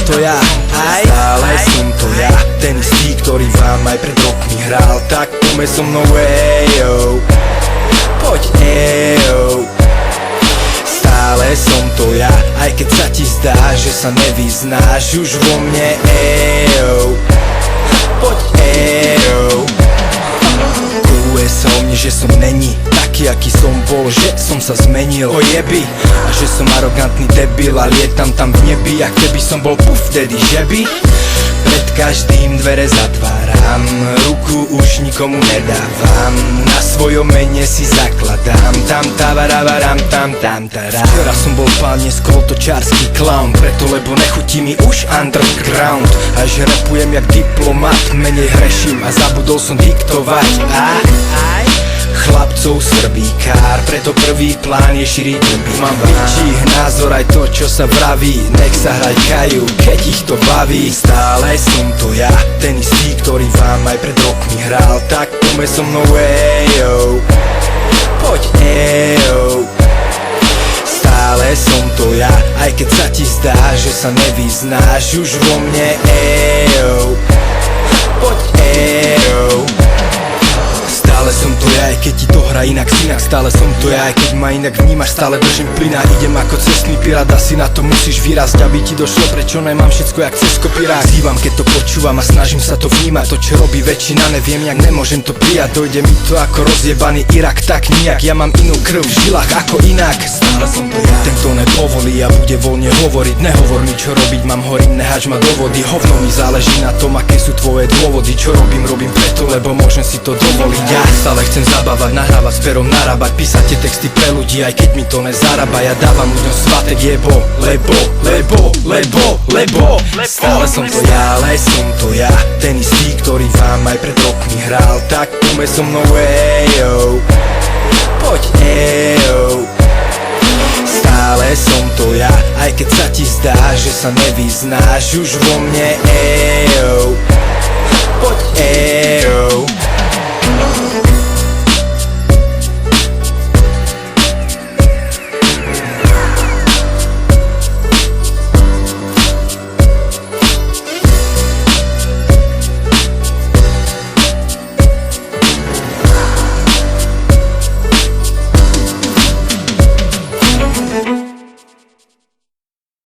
to ja, aj stále som to ja, ten istý, ktorý vám aj pred rokmi hral. Tak poďme so mnou, ejo, poď, ejo. Stále som to ja, aj keď sa ti zdá, že sa nevyznáš už vo mne, ejo, poď, ejo. Kľuje sa o mne, že som není taký, aký som bol, že som sa zmenil, ojeby. A že som arogantný debil a lietam tam v nebi, ak keby som bol puf, vtedy že by. Pred každým dvere zatváram, ruku už nikomu nedávam, na svojom mene si zakladám, tam tavaravaram, tam taram. Včera som bol pán, dnes kolotočársky clown, preto lebo nechutí mi už underground. A že rapujem jak diplomat, menej hreším a zabudol som diktovať. Chlapcov srbíkár, preto prvý plán je šíriť ľubí. Mám bičích názor aj to, čo sa vraví, nech sa hrajkajú, keď ich to baví. Stále som to ja, ten istý, ktorý vám aj pred rokmi hral. Tak poďme so mnou, ejo, poď, ejo. Stále som to ja, aj keď sa ti zdá, že sa nevyznáš už vo mne, ejo, poď, ejo. Stále som to ja, aj keď ti to hrá inak synak. Stále som to ja, aj keď ma inak vnímaš. Stále držím plyn a idem ako cestný pirát. Asi na to musíš vyrásť, aby ti došlo, prečo nemám všetko jak cez kopírák. Zývam, keď to počúvam a snažím sa to vnímať. To, čo robí väčšina, neviem, jak nemôžem to prijať. Dojde mi to ako rozjebaný Irak, tak nijak. Ja mám inú krv v žilách ako inak. Stále som to ja, ten to nepovolí a bude voľne hovoriť. Nehovor mi, čo robiť mám, horím, nehač ma do vody. Hovno mi záleží na tom, aké sú tvoje dôvody. Čo robím preto, lebo môžem si to dovoliť. Ja stále chcem zabávať, nahrávať, s perom narábať, písať tie texty pre ľudí, aj keď mi to nezarába. Ja dávam ľuďom svatek jebo, lebo stále som to ja, ale som to ja, ten istý, ktorý vám aj pred rokmi hral. Tak poďme so mnou, ejo, poď, ejo. Stále som to ja, aj keď sa ti zdá, že sa nevyznáš už vo mne, ejo, poď, ejo.